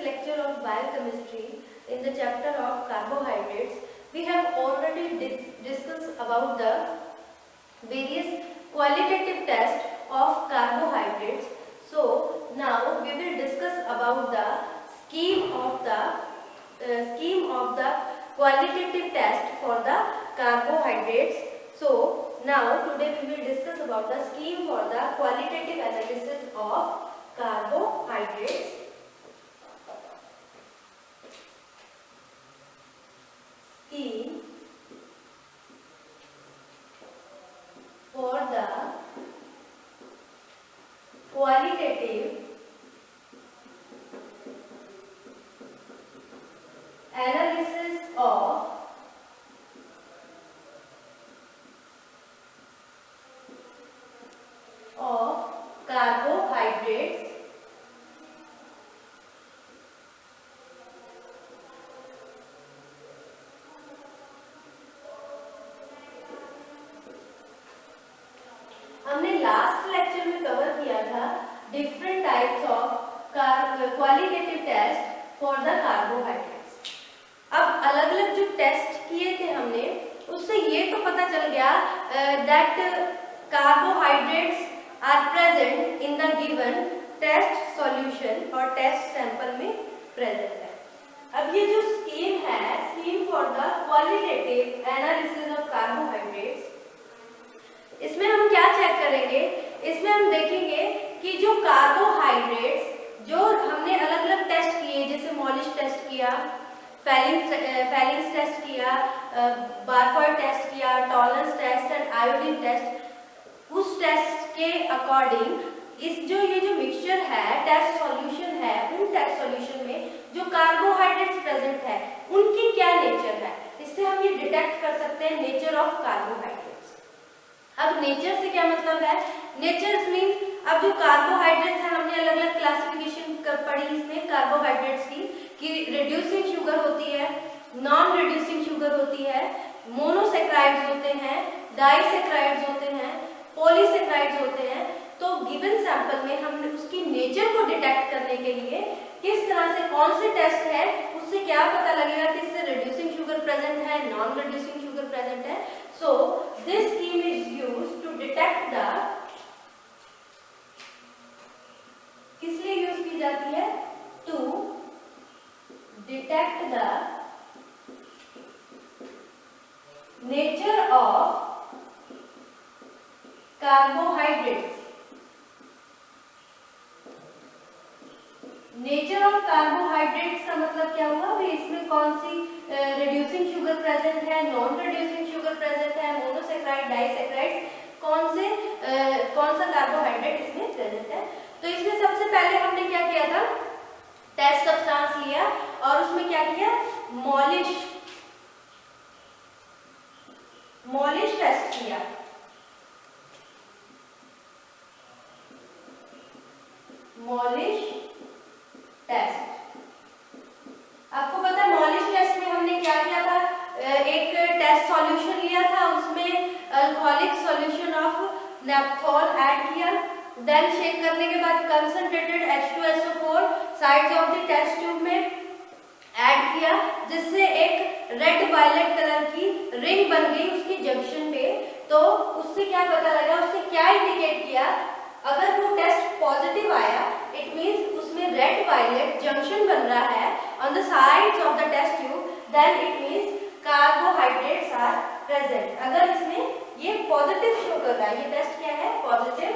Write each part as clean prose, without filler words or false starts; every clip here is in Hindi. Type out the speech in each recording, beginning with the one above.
lecture of biochemistry in the chapter of carbohydrates, we have already discussed about the various qualitative tests of carbohydrates. So now we will discuss about the scheme of the qualitative test for the carbohydrates. So now today we will discuss about the scheme for the qualitative analysis of carbohydrates. Scheme for the qualitative analysis of carbohydrates. हमने लास्ट लेक्चर में कवर किया था different types of qualitative test for the carbohydrates. अब अलग अलग जो टेस्ट किए थे हमने, उससे ये तो पता चल गया that carbohydrates are present in the given test solution और टेस्ट सैंपल में प्रेजेंट है। अब ये जो स्कीम है, scheme for the qualitative analysis of carbohydrates, इसमें हम क्या चेक करेंगे? इसमें हम देखेंगे कि जो कार्बोहाइड्रेट्स जो हमने अलग अलग टेस्ट किए, जैसे मॉलिश टेस्ट किया, फेलिंग्स टेस्ट किया, बारफॉय टेस्ट किया, Tollens test and iodine test, उस टेस्ट के अकॉर्डिंग इस ये जो मिक्सचर है, टेस्ट सॉल्यूशन है, उन टेस्ट सॉल्यूशन में जो कार्बोहाइड्रेट्स प्रेजेंट है उनकी क्या नेचर है, इससे हम ये डिटेक्ट कर सकते हैं नेचर ऑफ कार्बोहाइड्रेट्स। अब नेचर से क्या मतलब है? नेचर मींस अब जो कार्बोहाइड्रेट्स है, हमने अलग अलग क्लासिफिकेशन पढ़ी इसमें कार्बोहाइड्रेट्स की, कि रिड्यूसिंग शुगर होती है, नॉन रिड्यूसिंग शुगर होती है, मोनोसेक्राइड्स होते हैं, डाइसेक्राइड्स होते हैं, पॉलीसेक्राइड्स होते हैं। तो गिवन सैंपल में हमने उसकी नेचर को डिटेक्ट करने के लिए किस तरह से, कौन से टेस्ट है, उससे क्या पता लगेगा कि इससे रिड्यूसिंग शुगर प्रेजेंट है, नॉन रिड्यूसिंग शुगर प्रेजेंट है। So this scheme is used to detect the, किस लिए यूज की जाती है? To detect the nature of carbohydrates. Nature of carbohydrates का मतलब क्या हुआ? भी इसमें कौन सी रिड्यूसिंग शुगर प्रेजेंट है, नॉन रिड्यूसिंग शुगर प्रेजेंट है, मोनोसेक्राइड, डाइसेक्राइड, कौन सा कार्बोहाइड्रेट इसमें प्रेजेंट है। तो इसमें सबसे पहले हमने क्या किया था? टेस्ट सब्सटेंस लिया और उसमें क्या किया? मॉलिश टेस्ट किया। मॉलिश टेस्ट, आपको पता है मॉलिश टेस्ट में हमने क्या किया था? एक टेस्ट सॉल्यूशन लिया था, उसमें alcoholic solution of naphthol add किया, देन शेक करने के बाद concentrated H2SO4 sides of the test tube में ऐड किया, जिससे एक रेड वायलेट कलर की रिंग बन गई उसकी जंक्शन पे। तो उससे क्या पता लगा, उससे क्या इंडिकेट किया? अगर वो टेस्ट पॉजिटिव आया, इट मींस उसमें रेड वायलेट जंक्शन बन रहा है on the sides of the test tube, then it means carbohydrates are present. अगर इसमें ये पॉजिटिव शो कर रहा है, ये टेस्ट क्या है? Positive,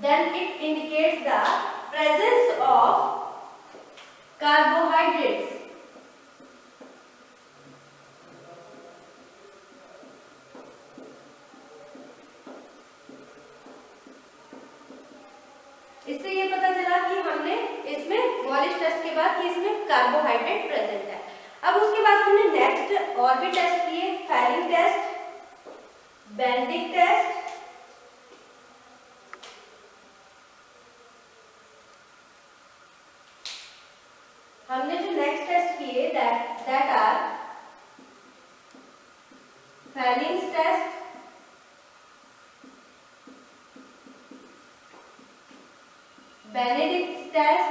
then it indicates the presence of carbohydrates. इससे ये पता चला कि हमने इसमें मॉलिश टेस्ट के बाद कि इसमें कार्बोहाइड्रेट प्रेजेंट है। अब उसके बाद हमने नेक्स्ट और भी टेस्ट किए, फेलिंग टेस्ट, बेंडिक टेस्ट, हमने जो नेक्स्ट टेस्ट किए that are Fehling's test, Benedict test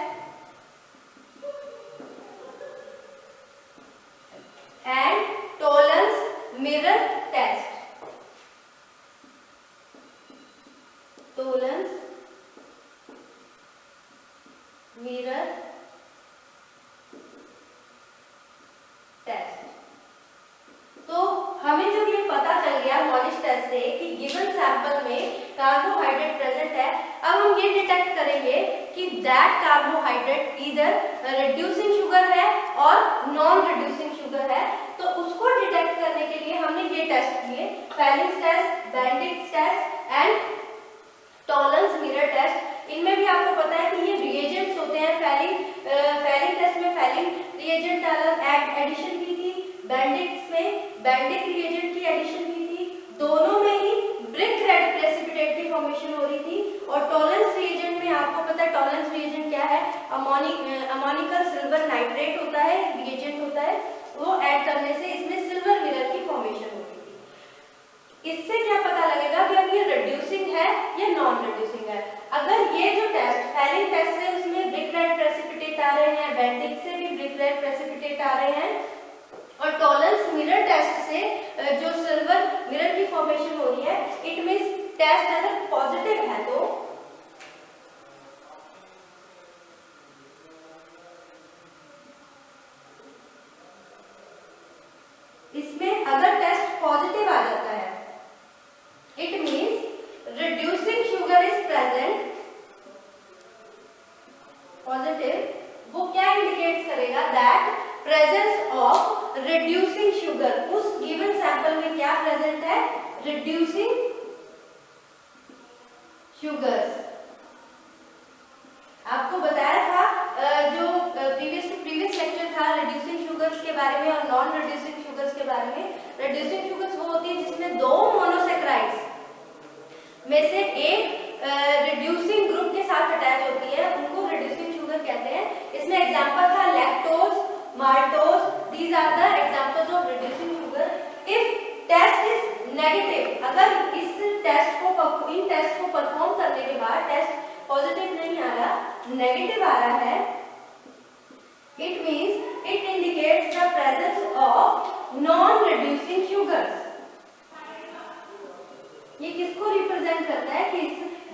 and Tollens mirror test. Tollens mirror test. तो हमें जब ये पता चल गया मॉनिश टेस्ट से कि गिवन सैंपल में कार्बोहाइड्रेट प्रेजेंट है, अब हम ये डिटेक्ट करेंगे कि दैट कार्बोहाइड्रेट इधर रिड्यूसिंग शुगर है और नॉन रिड्यूसिंग शुगर है। तो उसको डिटेक्ट करने के लिए हमने ये टेस्ट किए, Fehling's test, Benedict's test and Tollens mirror test. इनमें भी आपको पता है कि ये रिएजेंट्स होते हैं। फेलिंग टेस्ट में फेलिंग रिएजेंट एडिशन की थी, बेंडिक्स में बेंडिक रिएजेंट की एडिशन की थी। दोनों में ही ब्रिक रेड प्रेसिपिटेट की फॉर्मेशन हो रही थी। और टॉलरेंस रिएजेंट में आपको पता है टॉलरेंस रिएजेंट क्या है, अमोनिकल सिल्वर नाइट्रेट होता है, रिएजेंट होता है, वो ऐड करने से इसमें सिल्वर मिरर की फॉर्मेशन होती थी। इससे क्या पता लगेगा कि अब ये रिड्यूसिंग है या नॉन रिड्यूसिंग है। अगर ये जो टेस्ट फेलिंग टेस्ट से उसमें ब्रिक रेड प्रेसिपिटेट आ रहे हैं, बेंडिक से भी ब्रिक रेड प्रेसिपिटेट आ रहे हैं, और टॉलरेंस मिरर टेस्ट से जो सिल्वर मिरर की फॉर्मेशन हो रही है, इट मींस टेस्ट अगर पॉजिटिव है तो इसमें अगर टेस्ट पॉजिटिव आ जाता है, it means reducing sugar is present, positive. वो क्या इंडिकेट करेगा, that presence of reducing sugar. उस गिवन सैंपल में क्या प्रेजेंट है, रिड्यूसिंग शुगर्स। आपको बताया था जो प्रीवियस लेक्चर था रिड्यूसिंग शुगर्स के बारे में और नॉन रिड्यूसिंग शुगर्स के बारे में। रिड्यूसिंग शुगर्स वो होती है जिसमें दो मोनोसेक्राइड्स में से एक रिड्यूसिंग ग्रुप के साथ अटैच होती है, उनको रिड्यूसिंग शुगर कहते हैं। इसमें एग्जांपल था lactose, maltose, these are the examples of reducing sugar. If test is negative, अगर इस टेस्ट को इन टेस्ट को परफॉर्म करने के बाद टेस्ट पॉजिटिव नहीं आ रहा, नेगेटिव आ रहा है, it means it indicates the presence of non reducing sugars. ये किसको रिप्रेजेंट करता है कि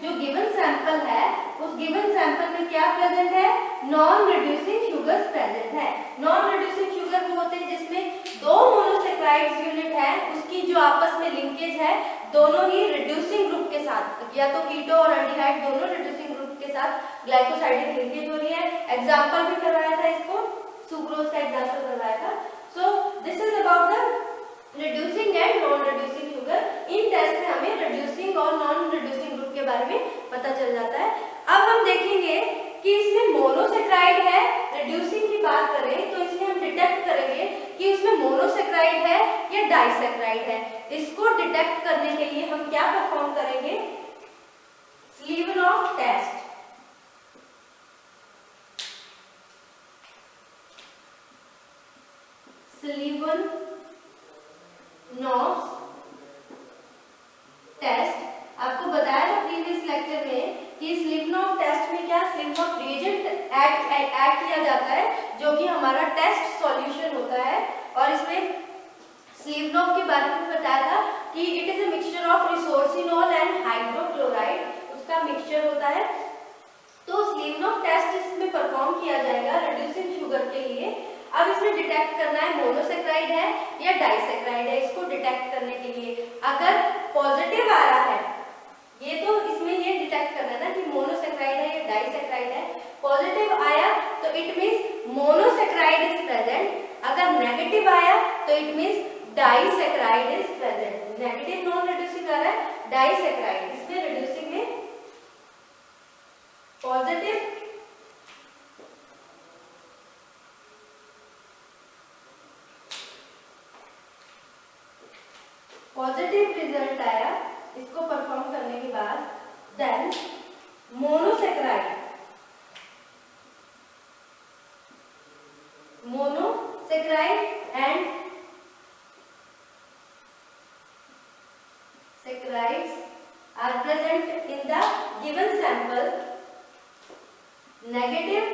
जो गिवन सैंपल है उस गिवन सैंपल में क्या प्रेजेंट है, नॉन रिड्यूसिंग शुगर्स प्रेजेंट है। नॉन रिड्यूसिंग शुगर वो होते हैं जिसमें दो मोनोसेक्राइड्स यूनिट है, उसकी जो आपस में लिंकेज है दोनों ही रिड्यूसिंग ग्रुप के साथ, या तो कीटो और एल्डिहाइड दोनों रिड्यूसिंग ग्रुप के साथ ग्लाइकोसाइडिक लिंकेज हो रही है। एग्जांपल भी करवाया था इसको, सुक्रोज का एग्जांपल करवाया था। So this is about the reducing and non reducing sugar. इन टेस्ट में हमें रिड्यूसिंग और नॉन रिड्यूसिंग ग्रुप के बारे में पता चल जाता है। अब हम देखेंगे कि इसमें मोनोसेक्राइड है, रिड्यूसिंग की बात करें तो इसमें हम डिटेक्ट करेंगे कि इसमें मोनोसेक्राइड है या डाइसेक्राइड है। इसको डिटेक्ट करने के लिए हम क्या परफॉर्म करेंगे, स्लीवनॉफ टेस्ट। स्लीवनॉफ टेस्ट आपको बताया था प्रीवियस लेक्चर में कि स्लीवनॉफ टेस्ट में क्या स्लीवनॉफ रिएजेंट ऐड किया जाता है जो कि हमारा टेस्ट सॉल्यूशन होता है। और इसमें स्लीवनॉफ के बारे में बताया था कि it is a mixture of resorcinol and hydrochloride, उसका मिक्सचर होता है। तो स्लीवनॉफ टेस्ट इसमें परफॉर्म किया जाएगा रिड्यूसिंग शुगर के लिए। अब इसमें डिटेक्ट करना है मोनोसेक्राइड है या डाइसेक्राइड है। इसको डिटेक्ट करने के लिए अगर पॉजिटिव आ रहा है, ये तो इसमें ये डिटेक्ट करना है ना कि मोनोसेक्राइड है या डाइसेक्राइड है। पॉजिटिव आया तो it means monosaccharide is present, अगर नेगेटिव आया तो it means disaccharide is present. Negative non reducing आ रहा है, डाइसेक्राइड, इसमें रिड्यूसिंग में पॉजिटिव पॉजिटिव रिजल्ट आया इसको परफॉर्म करने के बाद, then monosaccharide and saccharides are present in the given sample, negative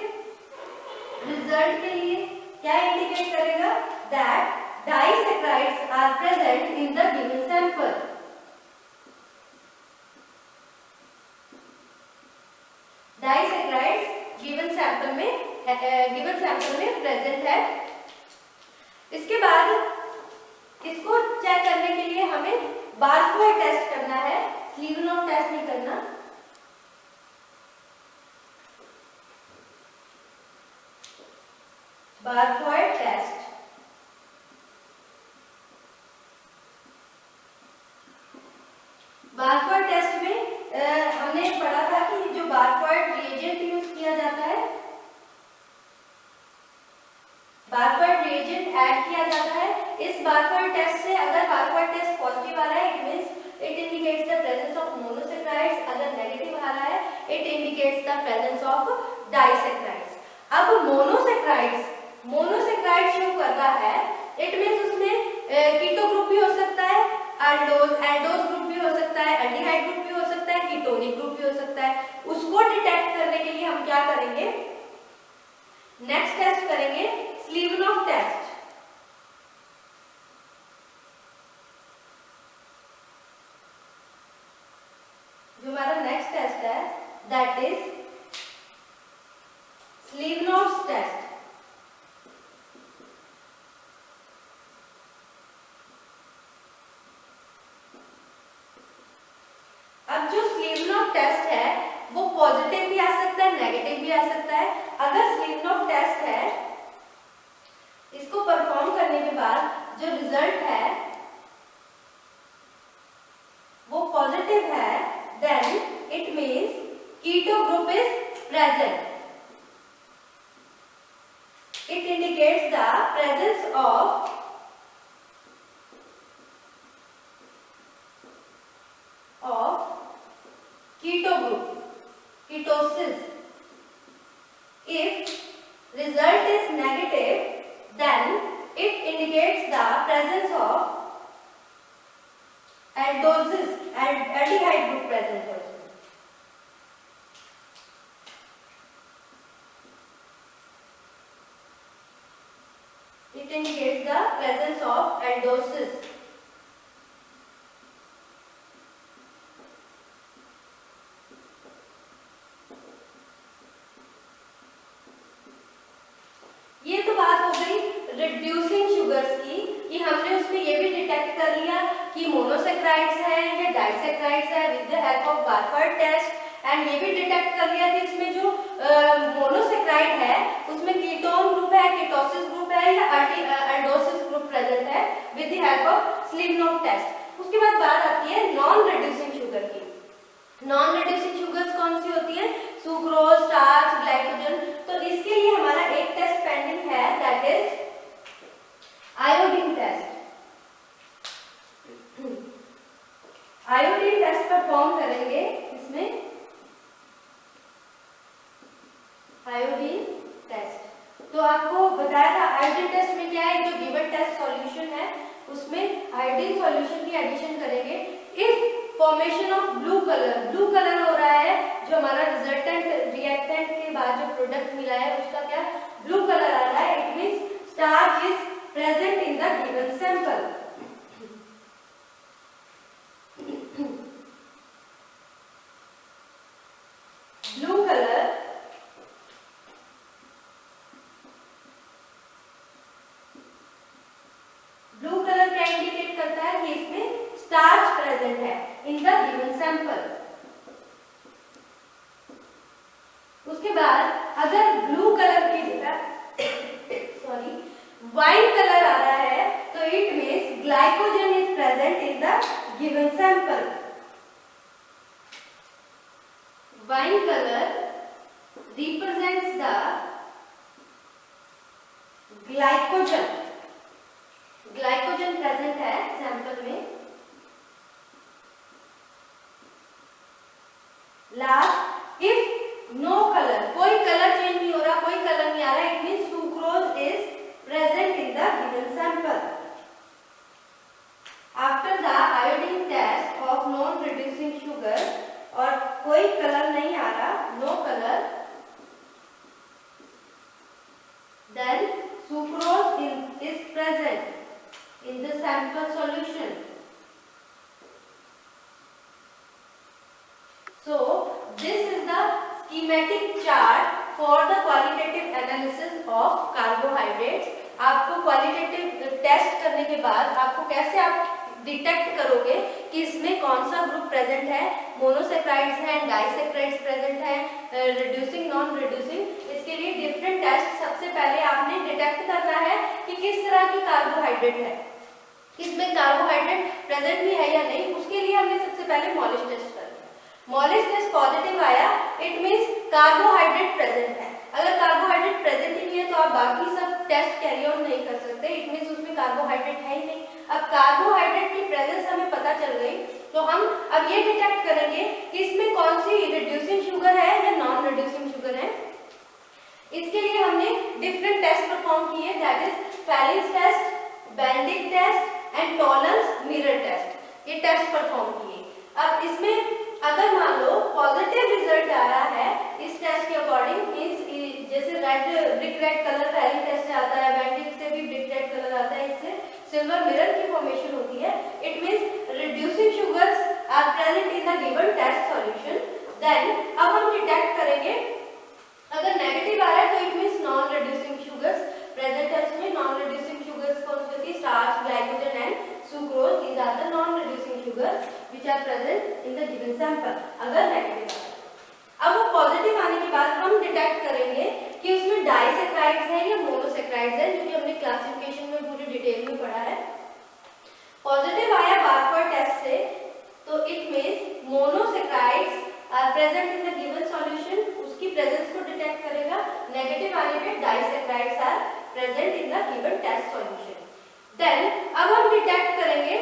result के लिए क्या इंडिकेट करेगा? That disaccharides are present in the given sample. Disaccharides given sample में प्रेजेंट है। इसके बाद इसको चेक करने के लिए हमें बारफॉय टेस्ट करना है, स्लीवनॉफ टेस्ट नहीं करना। बारफॉय टेस्ट, बारफॉय टेस्ट में हमने पढ़ा था कि जो बारफॉय रिएजेंट यूज किया जाता है, बारफॉय रिएजेंट ऐड किया जाता है। इस बारफॉय टेस्ट से अगर बारफॉय टेस्ट पॉजिटिव आ रहा है, it means it indicates the presence of monosaccharides. अगर नेगेटिव आ रहा है, it indicates the presence of disaccharides. अब मोनोसैकेराइड शो कर रहा है, इट मींस उसमें कीटो ग्रुप भी हो सकता है, एल्डोज ग्रुप भी हो सकता है, एल्डिहाइड ग्रुप भी हो सकता है, कीटोनिक ग्रुप भी हो सकता है। उसको डिटेक्ट करने के लिए हम क्या करेंगे? नेक्स्ट टेस्ट करेंगे स्लीवनॉफ टेस्ट। जो हमारा नेक्स्ट टेस्ट है दैट इज स्लीवनॉफ टेस्ट। अब जो स्लीवनॉफ टेस्ट है वो पॉजिटिव भी आ सकता है, नेगेटिव भी आ सकता है। अगर स्लीवनॉफ टेस्ट है, इसको परफॉर्म करने के बाद जो रिजल्ट है वो पॉजिटिव है, then it means keto group is present. It indicates the presence of keto group, ketosis. If result is negative, then it indicates the presence of aldosis and aldehyde group present also. It indicates the presence of aldosis. ये तो बात हो गई रिड्यूसिंग शुगर्स की, कि हमने उसमें ये भी डिटेक्ट कर लिया कि मोनोसैकेराइड्स है या डाइसैकेराइड्स है with the help of Barfoed test. And ये भी डिटेक्ट कर लिया कि इसमें जो मोनोसैकेराइड है उसमें कीटोन ग्रुप है, कीटोसिस ग्रुप है या एल्डोसिस ग्रुप प्रेजेंट है with the help of Seliwanoff test. उसके बाद बात आती है नॉन रिड्यूसिंग शुगर की। नॉन रिड्यूसिंग शुगर्स कौन सी होती है? Sucrose, starch, glycogen. तो इसके लिए हमारा एक टेस्ट पेंडिंग है, that is iodine test. Iodine test perform करेंगे इसमें, आयोडीन टेस्ट। तो आपको बताया था आयोडीन टेस्ट में क्या है, जो गिवन टेस्ट सॉल्यूशन है उसमें आयोडीन सॉल्यूशन की एडिशन करेंगे। If formation of blue colour हो रहा है, जो हमारा रिजल्टेंट रिएक्टेंट के बाद जो प्रोडक्ट मिला है उसका क्या ब्लू कलर आ रहा है, it means starch is present in the given sample. Blue colour क्या इंडिकेट करता है कि इसमें स्टार्च प्रेजेंट है इन द गिवन सैंपल। उसके बाद अगर ब्लू कलर की जगह वाइन कलर आ रहा है, तो it means glycogen is present in the given sample. Wine colour represents the glycogen. Glycogen present है सैंपल में। लास्ट, इफ नो कलर, कोई कलर चेंज नहीं हो रहा, कोई कलर नहीं आ रहा, it means sucrose is present in the given sample. After the iodine test of non reducing sugar, और कोई कलर नहीं आ रहा, no colour, So this is the schematic chart for the qualitative analysis of carbohydrates. आपको क्वालिटेटिव टेस्ट करने के बाद आपको कैसे आप डिटेक्ट करोगे कि इसमें कौन सा ग्रुप प्रेजेंट है, मोनोसेक्राइड्स हैं, डाइसेक्राइड्स प्रेजेंट हैं, रिड्यूसिंग, नॉन रिड्यूसिंग। इसके लिए डिफरेंट टेस्ट सबसे पहले आपने डिटेक्ट करना है कि किस तरह की कार्बोहाइड्रेट है, इसमें कार्बोहाइड्रेट प्रेजेंट भी है या नहीं। उसके लिए हमने सबसे पहले मॉलिश टेस्ट करना है। मॉलिश टेस्ट पॉजिटिव आया, इट मींस कार्बोहाइड्रेट प्रेजेंट है। अगर कार्बोहाइड्रेट प्रेजेंट ही नहीं है तो आप बाकी सब टेस्ट कैरी ऑन नहीं कर सकते, इट मींस उसमें कार्बोहाइड्रेट है ही नहीं। अब कार्बोहाइड्रेट की प्रेजेंस हमें पता चल गई तो हम अब ये डिटेक्ट करेंगे कि इसमें कौन सी रिड्यूसिंग शुगर है या नॉन रिड्यूसिंग शुगर है। इसके लिए हमने डिफरेंट टेस्ट परफॉर्म किए, that is Fehling's test, Benedict test and Tollens mirror test. ये टेस्ट परफॉर्म किए। अब इसमें अगर मान लो पॉजिटिव रिजल्ट आ रहा है इस टेस्ट के अकॉर्डिंग, मींस जैसे रेड ब्रिक रेड कलर पहले टेस्ट से आता है, बेंडिक से भी ब्रिक रेड कलर आता है, इससे सिल्वर मिरर की फॉर्मेशन होती है, it means reducing sugars are present in the given test solution. Then अब हम डिटेक्ट करेंगे, अगर नेगेटिव आ रहा है तो it means non reducing sugars present है। इसमें नॉन रिड्यूसिंग शुगर्स कौन सी होती है, starch, glycogen and sucrose, these are the non reducing sugars which are present in the given sample. अगर नेगेटिव आ रहा है, अब वो पॉजिटिव आने के बाद हम डिटेक्ट करेंगे कि उसमें डाइसेक्राइड्स है या मोनोसेक्राइड्स है, जो कि हमने क्लासिफिकेशन में पूरी डिटेल में पढ़ा है। पॉजिटिव आया बारफोर टेस्ट से तो it means monosaccharides are present in the given solution, उसकी प्रेजेंस को डिटेक्ट करेगा। नेगेटिव आने पे disaccharides are present in the given test solution. Then अब हम डिटेक्ट करेंगे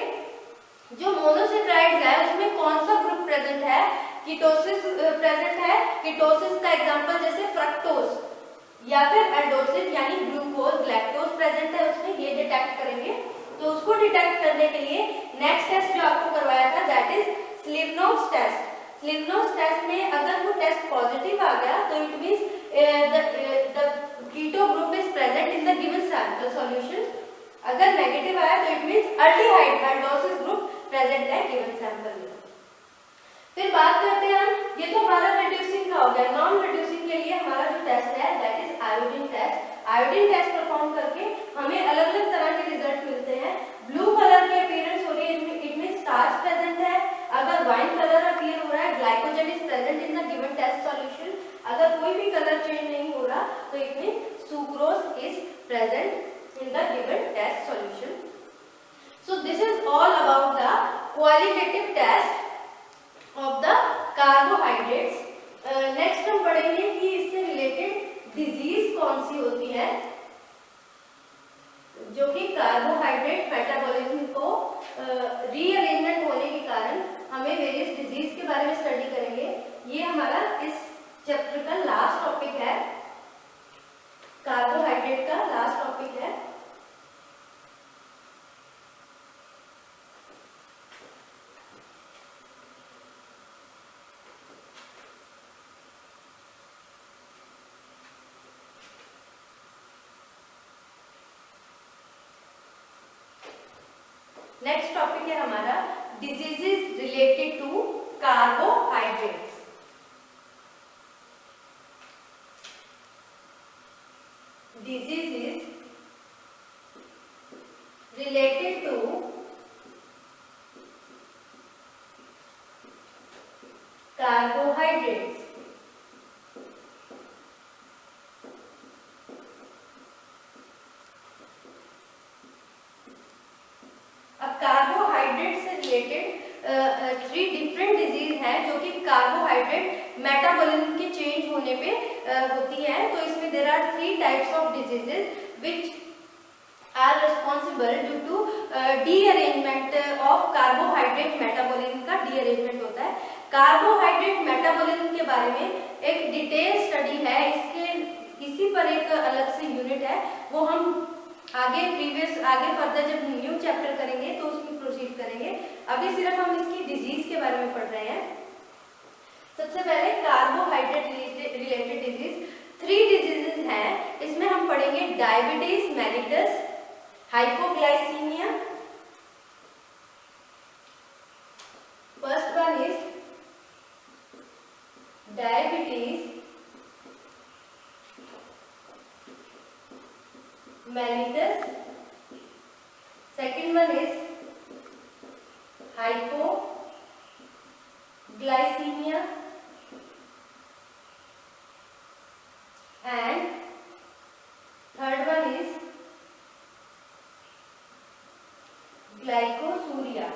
जो मोनोसेक्राइड्स है उसमें कौन सा ग्रुप प्रेजेंट है। कीटोसिस प्रेजेंट है, कीटोसिस का एग्जांपल जैसे फ्रक्टोज या फिर एल्डोसिस यानी ग्लूकोज, लैक्टोज प्रेजेंट है उसमें, ये डिटेक्ट करेंगे। तो उसको डिटेक्ट करने के लिए नेक्स्ट टेस्ट जो आपको करवाया था that is Seliwanoff's test. Seliwanoff's test में अगर वो टेस्ट पॉजिटिव आ गया तो it means the keto group is present in the given sample solution. अगर नेगेटिव आया तो it means aldehyde aldose group present है गिवन सैंपल में। फिर बात करते हैं हम, ये तो हमारा रिड्यूसिंग का हो गया। नॉन रिड्यूसिंग के लिए हमारा जो टेस्ट है that is iodine test. Iodine test perform करके हमें अलग अलग तरह के रिजल्ट मिलते हैं। ब्लू कलर की अपीयरेंस हो रही है, इट मींस स्टार्च प्रेजेंट है। अगर वाइन कलर अपीयर हो रहा है, glycogen is present in the given test solution. अगर कोई भी कलर चेंज नहीं हो रहा तो it means sucrose is present in the given test solution. So this is all about the qualitative test of the carbohydrates. Next हम पढ़ेंगे कि इससे रिलेटेड डिजीज कौन सी होती है जो कि कार्बोहाइड्रेट मेटाबॉलिज्म को रीअरेंजमेंट होने के कारण हमें वेरियस डिजीज के बारे में स्टडी करेंगे। ये हमारा इस चैप्टर का लास्ट टॉपिक है, कार्बोहाइड्रेट का लास्ट टॉपिक है। नेक्स्ट टॉपिक है हमारा diseases related to carbohydrates. Diseases related to carbohydrates. Carbohydrate से रिलेटेड 3 डिफरेंट डिजीज हैं जो कि कार्बोहाइड्रेट मेटाबॉलिज्म के चेंज होने पे होती हैं। तो इसमें there are 3 types of diseases which are responsible due to derangement of carbohydrate metabolism का डीअरेंजमेंट होता है। कार्बोहाइड्रेट मेटाबॉलिज्म के बारे में एक डिटेल स्टडी है, इसी पर एक अलग से यूनिट है, वो हम आगे फर्दर जब न्यू चैप्टर करेंगे तो उसमें प्रोसीड करेंगे। अभी सिर्फ हम इसकी डिजीज के बारे में पढ़ रहे हैं। सबसे पहले कार्बोहाइड्रेट रिलेटेड डिजीज 3 डिजीजेस हैं। इसमें हम पढ़ेंगे diabetes mellitus, hypoglycaemia, first one is diabetes mellitus. Second one is hypoglycemia, and third one is glycosuria.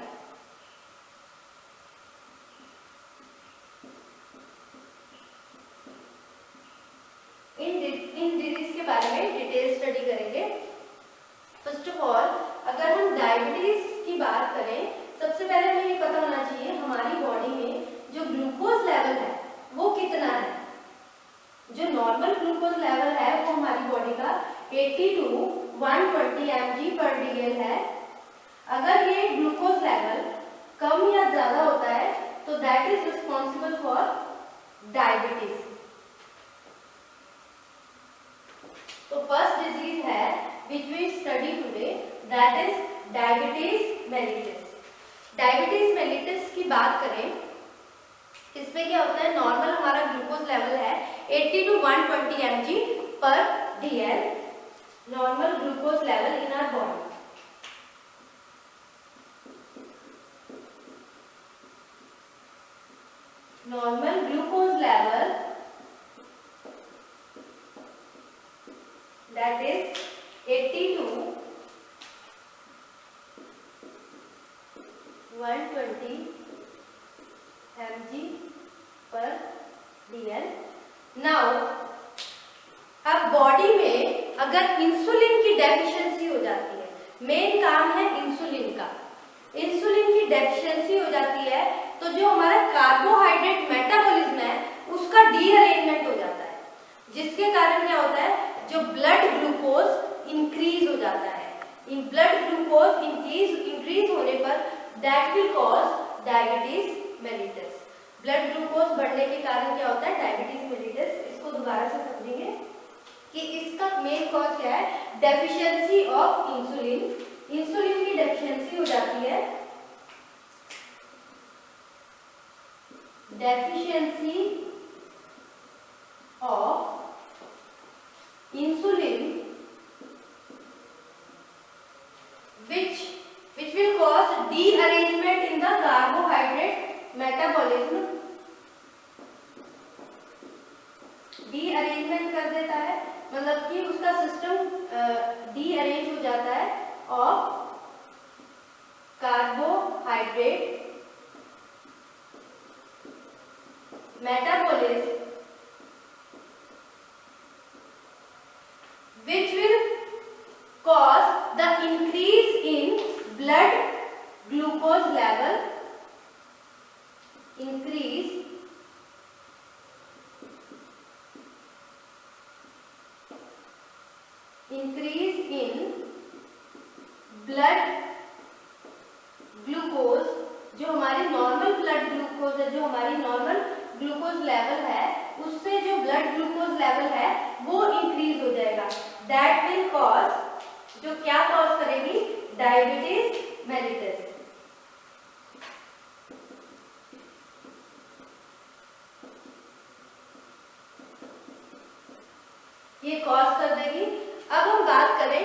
In disease के बारे में डिटेल स्टडी करेंगे। फर्स्ट ऑफ ऑल अगर हम डायबिटीज की बात करें, सबसे पहले हमें ये पता होना चाहिए हमारी बॉडी में जो ग्लूकोज लेवल है वो कितना है। जो नॉर्मल ग्लूकोज लेवल है वो हमारी बॉडी का 80 to 120 mg/dl है। अगर ये ग्लूकोज लेवल कम या ज्यादा होता है तो that is responsible for diabetes. तो फर्स्ट डिजीज है which we study today, that is diabetes mellitus. Diabetes mellitus की बात करें, इसमें क्या होता है, नॉर्मल हमारा ग्लूकोज लेवल है 80 to 120 mg/dl, normal glucose level in our body. Normal glucose level that is 80 to 120 mg/dl। Now अब बॉडी में अगर इंसुलिन की डेफिशिएंसी हो जाती है, मेन काम है इंसुलिन का, इंसुलिन की डेफिशिएंसी हो जाती है तो जो हमारा कार्बोहाइड्रेट मेटाबॉलिज्म है उसका डीअरेंजमेंट हो जाता है, जिसके कारण क्या होता है, जो ब्लड ग्लूकोज इंक्रीज हो जाता है। इन ब्लड ग्लूकोज इंक्रीज होने पर that will cause diabetes mellitus. Blood glucose बढ़ने के कारण क्या होता है, डायबिटीज मेलिटस। इसको दोबारा से समझेंगे कि इसका मेन कॉज क्या है, डेफिशिएंसी ऑफ इंसुलिन। इंसुलिन की डेफिशिएंसी हो जाती है, deficiency of insulin which will cause dearrangement in the carbohydrate metabolism, डीअरेंजमेंट कर देता है, मतलब कि उसका सिस्टम डीअरेंज हो जाता है of carbohydrate metabolism which will cause the increase in blood glucose level, increase in blood glucose, जो हमारी नॉर्मल ब्लड ग्लूकोज है, जो हमारी नॉर्मल ग्लूकोज लेवल है उससे जो ब्लड ग्लूकोज लेवल है वो इंक्रीज हो जाएगा। दैट विल कॉज, जो क्या कॉज करेगी, डायबिटीज मेलिटस। ये कॉज कर देगी। अब हम बात करें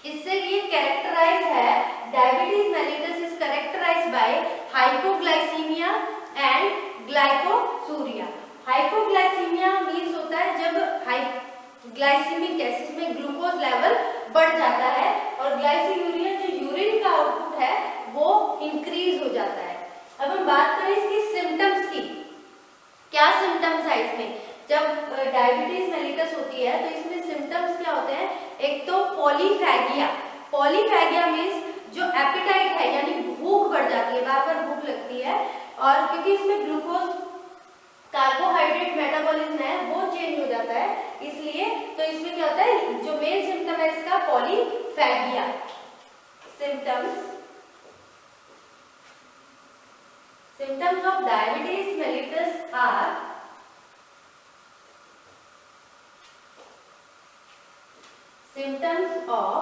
इससे, ये कैरेक्टराइज है, diabetes mellitus is characterized by hypoglycaemia and glycosuria. Hypoglycaemia means होता है जब ग्लाइसेमिक एसिड में ग्लूकोज लेवल बढ़ जाता है, और ग्लाइकोसूरिया जो यूरिन का आउटपुट है वो इंक्रीज हो जाता है। अब हम बात करें इसकी सिम्टम्स की, क्या सिम्टम्स है इसमें। जब डायबिटीज मेलिटस होती है तो इसमें सिम्टम्स क्या होते हैं, एक तो पॉलीफैगिया। पॉलीफैगिया मीन्स जो एपेटाइट है, यानी भूख बढ़ जाती है, बार बार भूख लगती है, और क्योंकि इसमें ग्लूकोज कार्बोहाइड्रेट मेटाबॉलिज्म है वो चेंज हो जाता है, इसलिए तो इसमें क्या होता है, जो मेन सिम्टम है इसका polyphagia. Symptoms of diabetes mellitus are symptoms of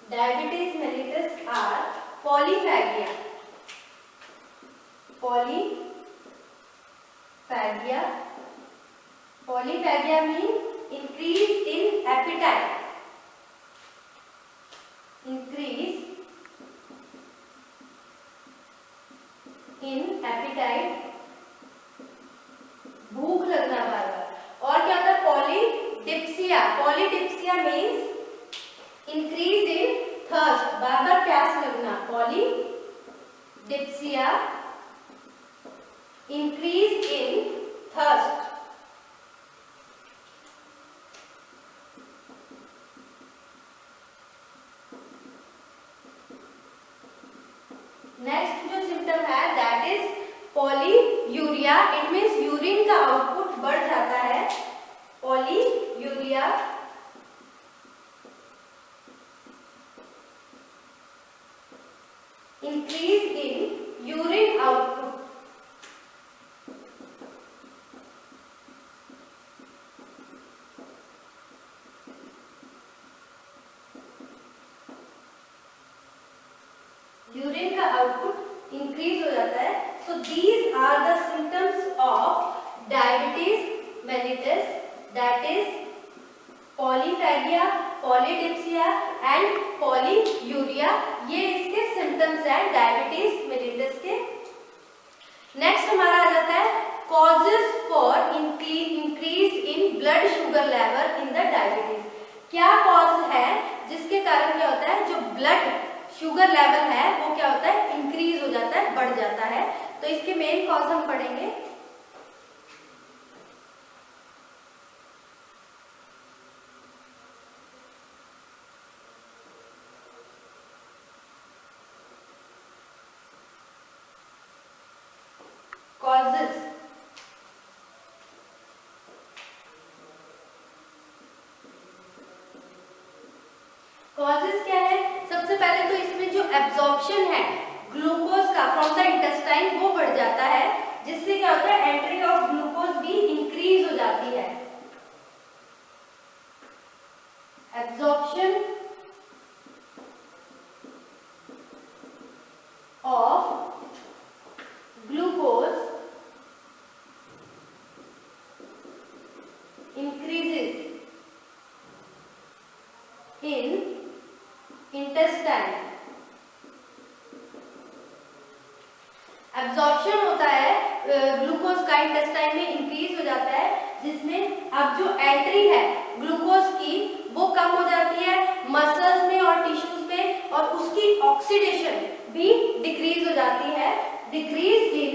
diabetes mellitus are polyphagia, polyphagia, polyphagia mean increase in appetite, increase in appetite, भूख लगना बार बार। और क्या होता है polydipsia, polydipsia means increase in thirst, बार बार प्यास लगना, polydipsia increase in thirst. Next जो सिम्टम है that is polyuria, it means urine का आउटपुट बढ़ जाता है, polyuria increase in urine output. Urine का आउटपुट इंक्रीज हो जाता है। So these are the symptoms of diabetes mellitus, that is polyphagia, polydipsia and polyuria, ये इसके सिम्टम्स हैं डायबिटीज मेलिटस के। नेक्स्ट हमारा आ जाता है causes for increase in blood sugar level in the diabetes. क्या कॉज है जिसके कारण क्या होता है, जो ब्लड शुगर लेवल है वो क्या होता है, इंक्रीज हो जाता है, बढ़ जाता है। तो इसके मेन कॉज हम पढ़ेंगे। कॉजेस, कॉजेस क्या है, सबसे पहले तो इसमें जो एब्जॉर्प्शन है ग्लूकोज का फ्रॉम द इंटेस्टाइन वो बढ़ जाता है, जिससे क्या होता है एंट्री ऑफ ग्लूकोज भी इंक्रीज हो जाती है। Absorption of glucose increases in intestine। Absorption होता है ग्लूकोज का इंटेस्टाइन में, इंक्रीज हो जाता है, जिसमें अब जो एंट्री है ग्लूकोज की वो कम हो जाती है मसल्स में और टिश्यूज में, और उसकी ऑक्सीडेशन भी डिक्रीज हो जाती है। Decrease in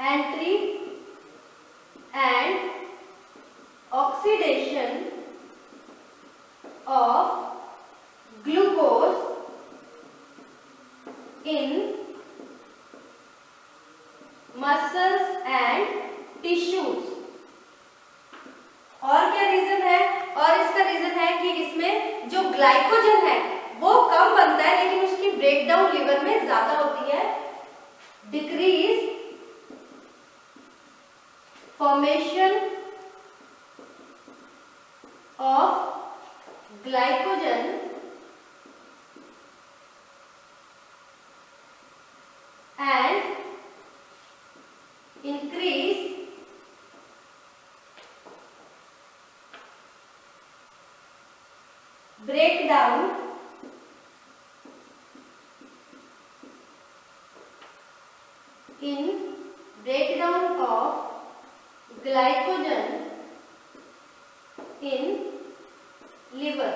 entry and oxidation of glucose in muscles and tissues। और क्या रीजन है, और इसका रीजन है कि इसमें जो ग्लाइकोजन है वो कम बनता है, लेकिन उसकी ब्रेकडाउन लिवर में ज्यादा होती है। Decrease formation of glycogen and increase breakdown of glycogen in liver।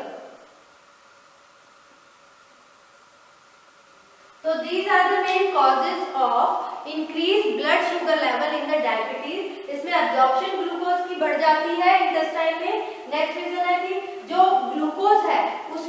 So these are the main causes of increased blood sugar level in the diabetes। इसमें absorption ग्लूकोज की बढ़ जाती है इंटेस्टाइन में। नेक्स्ट रीजन है कि जो ग्लूकोज है उस